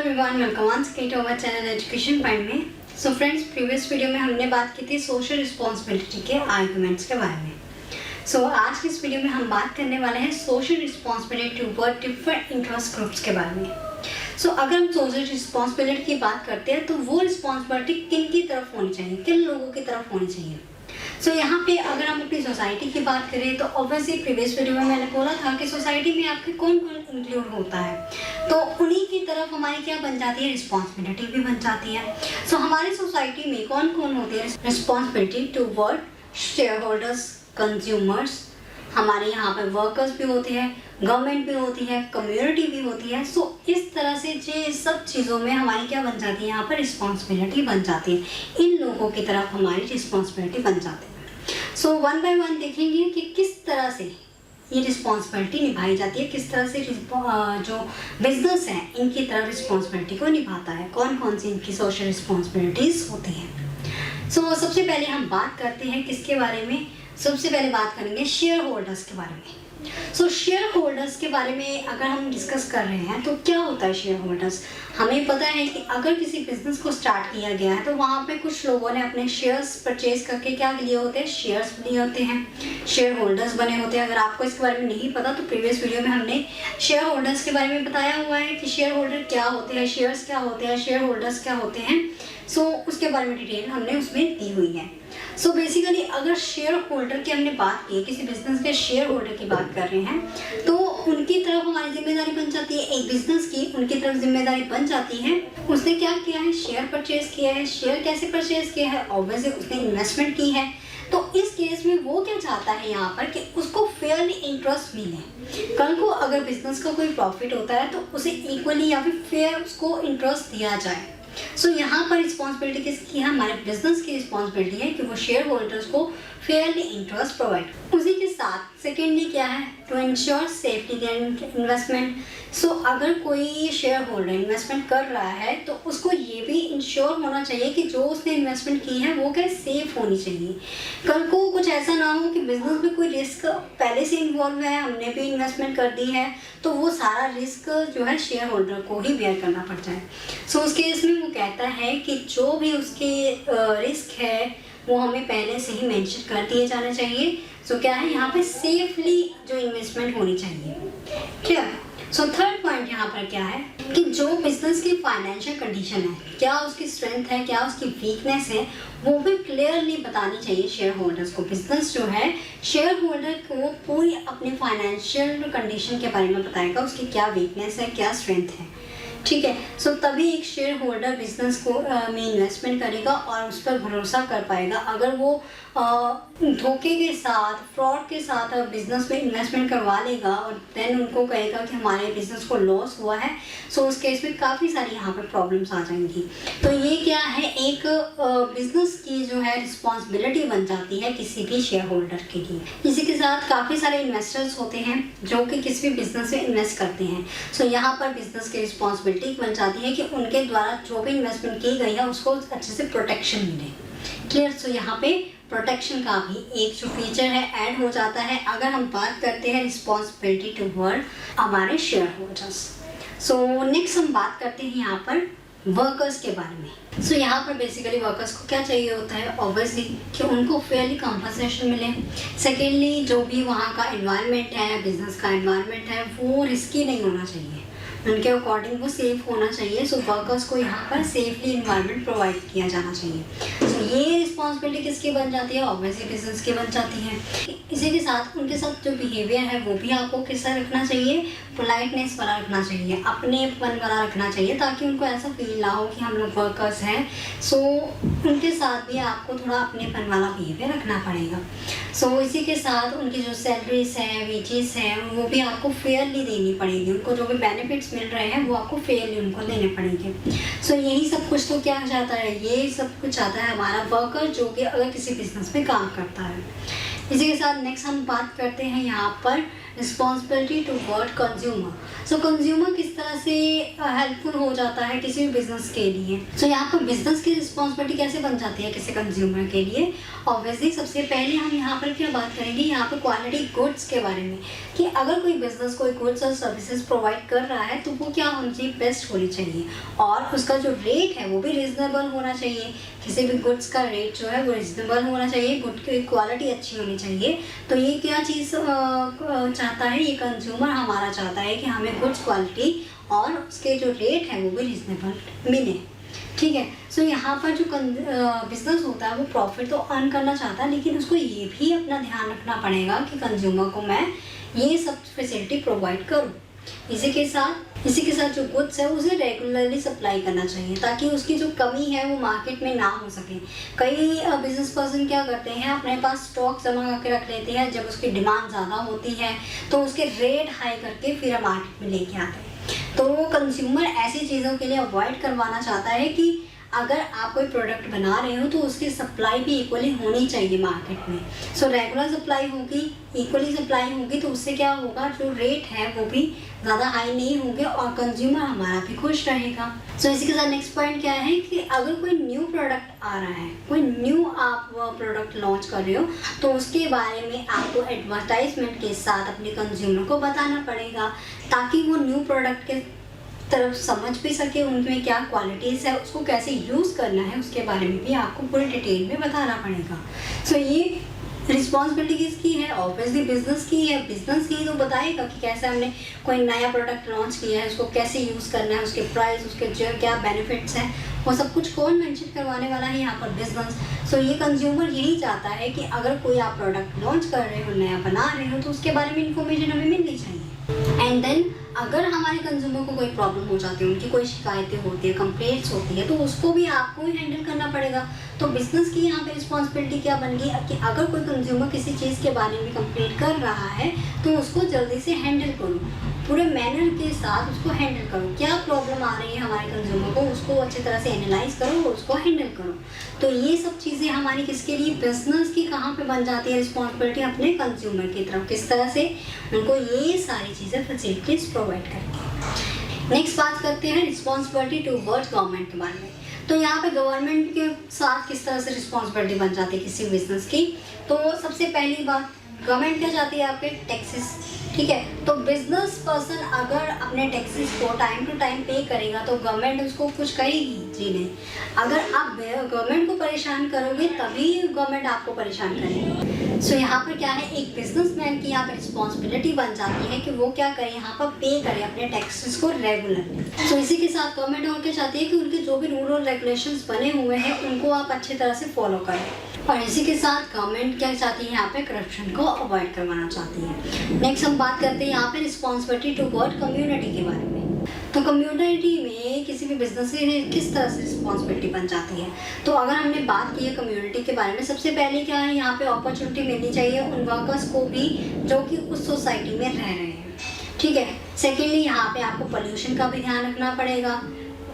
Everyone, welcome once again to our channel education point में। So friends, previous video में हमने बात की थी सोशल रिस्पॉन्सिबिलिटी के आर्गुमेंट्स के बारे में। सो आज की इस वीडियो में हम बात करने वाले हैं social responsibility toward different interest groups के बारे में। सो अगर हम सोशल रिस्पॉन्सिबिलिटी की बात करते हैं तो वो रिस्पॉन्सिबिलिटी किन की तरफ होनी चाहिए, किन लोगों की तरफ होनी चाहिए। सो यहाँ पे अगर हम अपनी सोसाइटी की बात करें तो ऑब्वियसली प्रीवियस वीडियो में मैंने बोला था कि सोसाइटी में आपके कौन कौन इंक्लूड होता है, तो उन्हीं की तरफ हमारी क्या बन जाती है, रिस्पॉन्सिबिलिटी भी बन जाती है। सो हमारी सोसाइटी में कौन कौन होती है, responsibility toward share holders, consumers, हमारे यहाँ पे वर्कर्स भी होते हैं, गवर्नमेंट भी होती है, कम्युनिटी भी होती है। सो इस तरह से ये सब चीज़ों में हमारी क्या बन जाती है, यहाँ पर रिस्पॉन्सिबिलिटी बन जाती है। इन लोगों की तरफ हमारी रिस्पॉन्सिबिलिटी बन जाती है। सो वन बाय वन देखेंगे कि किस तरह से ये रिस्पॉन्सिबिलिटी निभाई जाती है, किस तरह से जो बिजनेस है इनकी तरफ रिस्पॉन्सिबिलिटी को निभाता है, कौन कौन सी इनकी सोशल रिस्पॉन्सिबिलिटीज़ होती हैं। सो सबसे पहले हम बात करते हैं किसके बारे में, सबसे पहले बात करेंगे शेयर होल्डर्स के बारे में। सो शेयर होल्डर्स के बारे में अगर हम डिस्कस कर रहे हैं तो क्या होता है शेयर होल्डर्स। हमें पता है कि अगर किसी बिजनेस को स्टार्ट किया गया है तो वहाँ पे कुछ लोगों ने अपने शेयर्स परचेज करके क्या लिए होते हैं, शेयर्स लिए होते हैं, शेयर होल्डर्स बने होते हैं। अगर आपको इसके बारे में नहीं पता तो प्रीवियस वीडियो में हमने शेयर होल्डर्स के बारे में बताया हुआ है कि शेयर होल्डर क्या होते हैं, शेयर्स क्या होते हैं, शेयर होल्डर्स क्या होते हैं। सो उसके बारे में डिटेल हमने उसमें दी हुई है। सो बेसिकली अगर शेयर होल्डर की हमने बात की, किसी बिजनेस के शेयर होल्डर की बात कर रहे हैं तो उनकी तरफ हमारी जिम्मेदारी बन जाती है, एक बिजनेस की उनकी तरफ जिम्मेदारी बन जाती है। उसने क्या किया है, शेयर परचेज किया है। शेयर कैसे परचेज किया है, ऑब्वियसली उसने इन्वेस्टमेंट की है। तो इस केस में वो क्या चाहता है यहाँ पर कि उसको फेयरली इंटरेस्ट मिले। कल को अगर बिजनेस का कोई प्रॉफिट होता है तो उसे इक्वली या फिर फेयर उसको इंटरेस्ट दिया जाए। सो यहाँ पर रिस्पॉन्सिबिलिटी किसकी है, हमारे बिजनेस की रिस्पॉन्सिबिलिटी है कि वो शेयर होल्डर्स को फेयरली इंटरेस्ट प्रोवाइड। उसी के साथ सेकेंडली क्या है, to ensure safety and investment. So अगर कोई शेयर होल्डर इन्वेस्टमेंट कर रहा है तो उसको ये भी इंश्योर होना चाहिए कि जो उसने इन्वेस्टमेंट की है वो क्या सेफ होनी चाहिए। कल को कुछ ऐसा ना हो कि बिजनेस में कोई रिस्क पहले से इन्वॉल्व है, हमने भी इन्वेस्टमेंट कर दी है तो वो सारा रिस्क जो है शेयर होल्डर को ही बेयर करना पड़ जाए। सो उस केस में वो कहता है कि जो भी उसके रिस्क है वो हमें पहले से ही मेंशन कर दिए जाने चाहिए। सो क्या है, यहाँ पे सेफली जो इन्वेस्टमेंट होनी चाहिए। क्लियर। सो थर्ड पॉइंट यहाँ पर क्या है कि जो बिजनेस की फाइनेंशियल कंडीशन है, क्या उसकी स्ट्रेंथ है, क्या उसकी वीकनेस है, वो भी क्लियरली बतानी चाहिए शेयर होल्डर्स को। बिजनेस जो है शेयर होल्डर को पूरी अपनी फाइनेंशियल कंडीशन के बारे में बताएगा, उसकी क्या वीकनेस है, क्या स्ट्रेंथ है। ठीक है। सो तभी एक शेयर होल्डर बिजनेस को में इन्वेस्टमेंट करेगा और उस पर भरोसा कर पाएगा। अगर वो धोखे के साथ, फ्रॉड के साथ बिजनेस में इन्वेस्टमेंट करवा लेगा और देन उनको कहेगा कि हमारे बिजनेस को लॉस हुआ है, सो उस केस में काफ़ी सारी यहाँ पर प्रॉब्लम्स आ जाएंगी। तो ये क्या है, एक बिजनेस की जो है रिस्पॉन्सिबिलिटी बन जाती है किसी भी शेयर होल्डर के लिए। इसी के साथ काफ़ी सारे इन्वेस्टर्स होते हैं जो कि किसी भी बिजनेस में इन्वेस्ट करते हैं। सो यहाँ पर बिजनेस की रिस्पॉन्सिबिलिटी बन जाती है कि उनके द्वारा जो भी इन्वेस्टमेंट की गई है उसको अच्छे से प्रोटेक्शन मिले। क्लियर। सो यहाँ पे प्रोटेक्शन का भी एक जो फीचर है ऐड हो जाता है अगर हम बात करते हैं रिस्पॉन्सिबिलिटी टुवर्ड हमारे शेयर होल्डर्स। सो नेक्स्ट हम बात करते हैं यहाँ पर वर्कर्स के बारे में। सो यहाँ पर बेसिकली वर्कर्स को क्या चाहिए होता है, ऑब्वियसली कि उनको फेयरली कंपनसेशन मिले। सेकेंडली जो भी वहाँ का एनवायरनमेंट है, बिजनेस का एनवायरनमेंट है, वो रिस्की नहीं होना चाहिए, उनके अकॉर्डिंग वो सेफ होना चाहिए। सो वर्कर्स को यहाँ पर सेफली इन्वायरमेंट प्रोवाइड किया जाना चाहिए। सो ये रिस्पॉन्सिबिलिटी किसकी बन जाती है, ऑब्वियसली बिजनेस की बन जाती है। इसी के साथ उनके साथ जो बिहेवियर है वो भी आपको कैसा रखना चाहिए, पोलाइटनेस वाला रखना चाहिए, अपनेपन वाला रखना चाहिए, ताकि उनको ऐसा फील ना हो कि हम लोग वर्कर्स हैं। सो उनके साथ भी आपको थोड़ा अपनेपन वाला बिहेवियर रखना पड़ेगा। सो इसी के साथ उनकी जो सैलरीज हैं, वेजेस हैं, वो भी आपको फेयरली देनी पड़ेगी। उनको जो भी बेनिफिट्स मिल रहे हैं वो आपको फेयरली उनको देने पड़ेंगे। सो यही सब कुछ तो क्या चाहता है, ये सब कुछ चाहता है हमारा वर्कर जो कि अगर किसी बिजनेस में काम करता है। इसी के साथ नेक्स्ट हम बात करते हैं यहाँ पर रिस्पॉन्सिबिलिटी टुवर्ड कंज्यूमर। सो कंज्यूमर किस तरह से हेल्पफुल हो जाता है किसी भी बिजनेस के लिए। सो यहाँ पर बिजनेस की रिस्पॉन्सिबिलिटी कैसे बन जाती है किसी कंज्यूमर के लिए। ऑब्वियसली सबसे पहले हम यहाँ पर क्या बात करेंगे, यहाँ पर क्वालिटी गुड्स के बारे में, कि अगर कोई बिजनेस कोई गुड्स और सर्विसेज प्रोवाइड कर रहा है तो वो क्या होनी चाहिए, बेस्ट होनी चाहिए, और उसका जो रेट है वो भी रीजनेबल होना चाहिए। किसी भी गुड्स का रेट जो है वो रीजनेबल होना चाहिए, गुड की क्वालिटी अच्छी होनी चाहिए। तो ये क्या चीज़ चाहता है, ये कंज्यूमर हमारा चाहता है कि हमें गुड्स क्वालिटी और उसके जो रेट है वो भी रीजनेबल मिले। ठीक है। सो यहाँ पर जो बिजनेस होता है वो प्रॉफिट तो अर्न करना चाहता है, लेकिन उसको ये भी अपना ध्यान रखना पड़ेगा कि कंज्यूमर को मैं ये सब फैसिलिटी प्रोवाइड करूँ। इसी के साथ जो गुड्स है उसे रेगुलरली सप्लाई करना चाहिए, ताकि उसकी जो कमी है वो मार्केट में ना हो सके। कई बिजनेस पर्सन क्या करते हैं, अपने पास स्टॉक जमा करके रख लेते हैं, जब उसकी डिमांड ज़्यादा होती है तो उसके रेट हाई करके फिर मार्केट में लेके आते हैं। तो वो कंज्यूमर ऐसी चीज़ों के लिए अवॉइड करवाना चाहता है कि अगर आप कोई प्रोडक्ट बना रहे हो तो उसकी सप्लाई भी इक्वली होनी चाहिए मार्केट में। सो रेगुलर सप्लाई होगी, इक्वली सप्लाई होगी, तो उससे क्या होगा, जो रेट है वो भी ज़्यादा हाई नहीं होंगे और कंज्यूमर हमारा भी खुश रहेगा। सो इसी के साथ नेक्स्ट पॉइंट क्या है कि अगर कोई न्यू प्रोडक्ट आ रहा है, कोई न्यू आप प्रोडक्ट लॉन्च कर रहे हो, तो उसके बारे में आपको एडवर्टाइजमेंट के साथ अपने कंज्यूमर को बताना पड़ेगा, ताकि वो न्यू प्रोडक्ट के तरफ समझ भी सके, उनमें क्या क्वालिटीज़ है, उसको कैसे यूज़ करना है, उसके बारे में भी आपको पूरी डिटेल में बताना पड़ेगा। सो ये रिस्पॉन्सिबिलिटी किसकी है, ऑब्वियसली बिजनेस की है। बिजनेस ही तो बताएगा कि कैसे हमने कोई नया प्रोडक्ट लॉन्च किया है, उसको कैसे यूज़ करना है, उसके प्राइस, उसके जो क्या बेनिफिट्स हैं, वो सब कुछ कौन मेंशन करवाने वाला है, यहाँ पर बिजनेस। सो ये कंज्यूमर यही चाहता है कि अगर कोई आप प्रोडक्ट लॉन्च कर रहे हो, नया बना रहे हो, तो उसके बारे में इंफॉर्मेशन हमें मिलनी चाहिए। एंड देन अगर हमारे कंज्यूमर को कोई प्रॉब्लम हो जाती है, उनकी कोई शिकायतें होती है, कंप्लेंट्स होती है, तो उसको भी आपको ही हैंडल करना पड़ेगा। तो बिजनेस की यहाँ पे रिस्पॉन्सिबिलिटी क्या बन गई कि अगर कोई कंज्यूमर किसी चीज़ के बारे में कंप्लेंट कर रहा है तो उसको जल्दी से हैंडल करो, पूरे मैनर के साथ उसको हैंडल करो। क्या प्रॉब्लम आ रही है हमारे कंज्यूमर को, उसको अच्छी तरह से एनालाइज करो और उसको हैंडल करो। तो ये सब चीज़ें हमारी किसके लिए, बिजनेस की कहाँ पे बन जाती है रिस्पॉन्सिबिलिटी, अपने कंज्यूमर की तरफ, किस तरह से उनको ये सारी चीज़ें फैसिलिटीज प्रोवाइड करके। नेक्स्ट बात करते हैं रिस्पॉन्सिबिलिटी टुवर्ड्स गवर्नमेंट के बारे में। तो यहाँ पे गवर्नमेंट के साथ किस तरह से रिस्पॉन्सिबिलिटी बन जाती है किसी बिजनेस की। तो सबसे पहली बात, गवर्नमेंट क्या चाहती है, आपके टैक्सेस। ठीक है। तो बिजनेस पर्सन अगर अपने टैक्सेस को टाइम टू टाइम पे करेगा तो गवर्नमेंट उसको कुछ करेगी जी नहीं। अगर आप गवर्नमेंट को परेशान करोगे तभी गवर्नमेंट आपको परेशान करेगी। सो यहाँ पर क्या है, एक बिजनेसमैन की यहाँ पर रिस्पॉन्सिबिलिटी बन जाती है कि वो क्या करे, यहाँ पर पे करे अपने टैक्सेस को रेगुलरली। सो इसी के साथ गवर्नमेंट और क्या चाहती है कि उनके जो भी रूल और रेगुलेशंस बने हुए हैं उनको आप अच्छी तरह से फॉलो करें। और इसी के साथ गवर्नमेंट क्या चाहती है, यहाँ पे करप्शन को अवॉइड करवाना चाहती है। नेक्स्ट हम बात करते हैं यहाँ पे रिस्पॉन्सिबिलिटी टुवर्ड कम्युनिटी के बारे में। तो कम्युनिटी में किसी भी बिजनेस से किस तरह से रिस्पॉन्सिबिलिटी बन जाती है। तो अगर हमने बात की है कम्युनिटी के बारे में, सबसे पहले क्या है, यहाँ पे अपॉर्चुनिटी मिलनी चाहिए उन वर्कर्स को भी जो कि उस सोसाइटी में रह रहे हैं। ठीक है। सेकेंडली यहाँ पे आपको पोल्यूशन का भी ध्यान रखना पड़ेगा।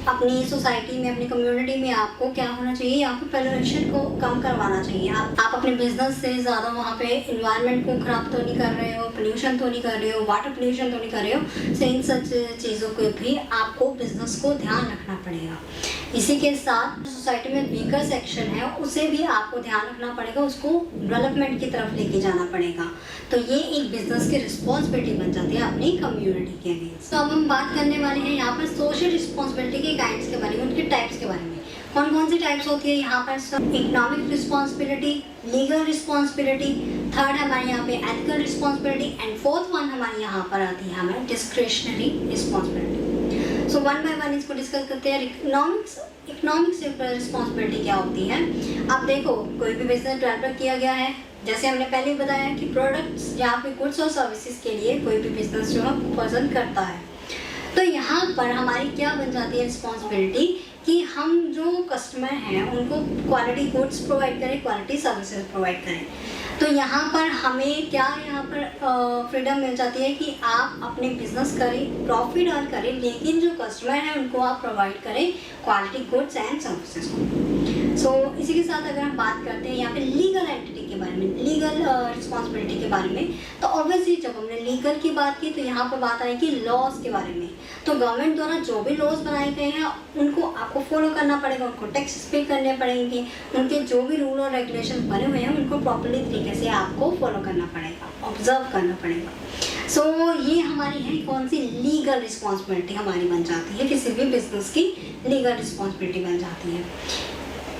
अपनी सोसाइटी में, अपनी कम्युनिटी में आपको क्या होना चाहिए, आपको पोल्यूशन को कम करवाना चाहिए। आप अपने बिजनेस से ज़्यादा वहाँ पे इन्वायरमेंट को ख़राब तो नहीं कर रहे हो, पोल्यूशन तो नहीं कर रहे हो, वाटर पोल्यूशन तो नहीं कर रहे हो। सो इन सच चीज़ों को भी आपको बिजनेस को ध्यान रखना पड़ेगा। इसी के साथ सोसाइटी में वीकर सेक्शन है उसे भी आपको ध्यान रखना पड़ेगा, उसको डेवलपमेंट की तरफ लेके जाना पड़ेगा। तो ये एक बिजनेस की रिस्पॉन्सिबिलिटी बन जाती है अपनी कम्युनिटी के लिए। तो अब हम बात करने वाले हैं यहाँ पर सोशल रिस्पॉन्सिबिलिटी के काइंड्स के बारे में, उनके टाइप्स के बारे में। कौन कौन सी टाइप्स होती है यहाँ पर, economic responsibility, legal responsibility, third हमारे यहाँ पे ethical responsibility, and fourth one हमारे यहाँ पर आती है हमें discretionary responsibility. So one by one इसको डिस्कस करते हैं। इकोनॉमिक्स रिस्पॉन्सिबिलिटी क्या होती है। अब देखो, कोई भी बिजनेस डेवलप किया गया है, जैसे हमने पहले बताया कि प्रोडक्ट्स या फिर गुड्स और सर्विसेज के लिए कोई भी बिजनेस जो है पसंद करता है। तो यहाँ पर हमारी क्या बन जाती है रिस्पॉन्सिबिलिटी कि हम जो कस्टमर हैं उनको क्वालिटी गुड्स प्रोवाइड करें, क्वालिटी सर्विसेज प्रोवाइड करें। तो यहाँ पर हमें क्या, यहाँ पर फ्रीडम मिल जाती है कि आप अपने बिजनेस करें, प्रॉफिट अर्न करें, लेकिन जो कस्टमर हैं उनको आप प्रोवाइड करें क्वालिटी गुड्स एंड सर्विसेज को। सो इसी के साथ अगर हम बात करते हैं यहाँ पे लीगल एंटिटी के बारे में, लीगल रिस्पॉन्सिबिलिटी के बारे में, तो ऑब्वियसली जब हमने लीगल की बात की तो यहाँ पर बात आएगी लॉज के बारे में। तो गवर्नमेंट द्वारा जो भी लॉज बनाए गए हैं उनको आपको फॉलो करना पड़ेगा, उनको टैक्सेस पे करने पड़ेंगे, उनके जो भी रूल और रेगुलेशन बने हुए हैं उनको प्रॉपर्ली तरीके से आपको फॉलो करना पड़ेगा, ऑब्जर्व करना पड़ेगा। सो ये हमारी है कौन सी लीगल रिस्पॉन्सिबिलिटी हमारी बन जाती है, किसी भी बिजनेस की लीगल रिस्पॉन्सिबिलिटी बन जाती है।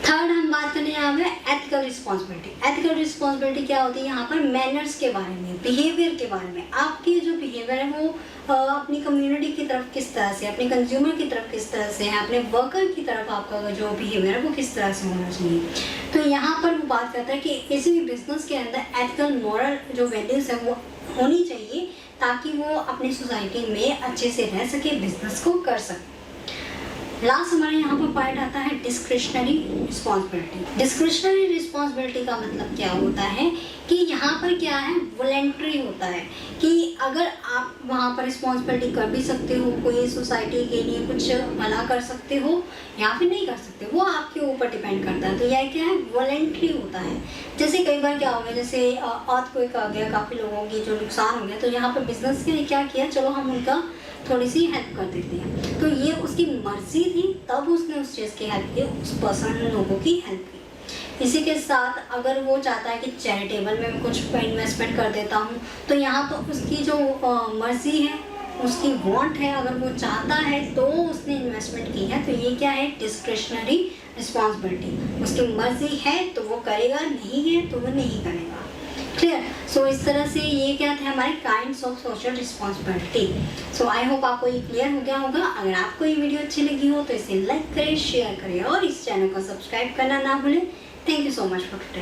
थर्ड हम बात करने यहाँ पे एथिकल रिस्पॉन्सिबिलिटी। एथिकल रिस्पॉन्सिबिलिटी क्या होती है यहाँ पर? मैनर्स के बारे में, बिहेवियर के बारे में। आपके जो बिहेवियर है वो अपनी कम्युनिटी की तरफ किस तरह से, अपने कंज्यूमर की तरफ किस तरह से है, अपने वर्कर की तरफ आपका जो बिहेवियर है वो किस तरह से होना चाहिए। तो यहाँ पर वो बात करता है कि किसी भी बिजनेस के अंदर एथिकल मॉरल जो वैल्यूज़ है वो होनी चाहिए ताकि वो अपनी सोसाइटी में अच्छे से रह सके, बिजनेस को कर सके। लास्ट हमारे यहाँ पर पॉइंट आता है डिस्क्रिशनरी रिस्पॉन्सिबिलिटी। डिस्क्रिशनरी रिस्पॉन्सिबिलिटी का मतलब क्या होता है कि यहाँ पर क्या है, वॉलेंट्री होता है कि अगर आप वहाँ पर रिस्पॉन्सिबिलिटी कर भी सकते हो, कोई सोसाइटी के लिए कुछ भला कर सकते हो या फिर नहीं कर सकते, वो आपके ऊपर डिपेंड करता है। तो यह क्या है, वॉलेंट्री होता है। जैसे कई बार क्या हो गया, जैसे अर्थक्वेक आ गया, काफ़ी लोगों की जो नुकसान हो गया, तो यहाँ पर बिजनेस के लिए क्या किया, चलो हम उनका थोड़ी सी हेल्प कर देते हैं। तो ये उसकी मर्जी थी, तब उसने उस चीज़ की हेल्प की, उस पर्सन लोगों की हेल्प की। इसी के साथ अगर वो चाहता है कि चैरिटेबल में मैं कुछ इन्वेस्टमेंट कर देता हूँ, तो यहाँ तो उसकी जो मर्जी है, उसकी वांट है, अगर वो चाहता है तो उसने इन्वेस्टमेंट की है। तो ये क्या है, डिस्क्रिशनरी रिस्पॉन्सिबिलिटी। उसकी मर्जी है तो वो करेगा, नहीं है तो वो नहीं करेगा। क्लियर? सो इस तरह से ये क्या थे हमारे kinds of social responsibility. So I hope आपको ये क्लियर हो गया होगा। अगर आपको ये वीडियो अच्छी लगी हो तो इसे लाइक करें, शेयर करें और इस चैनल को सब्सक्राइब करना ना भूलें। Thank you so much for today.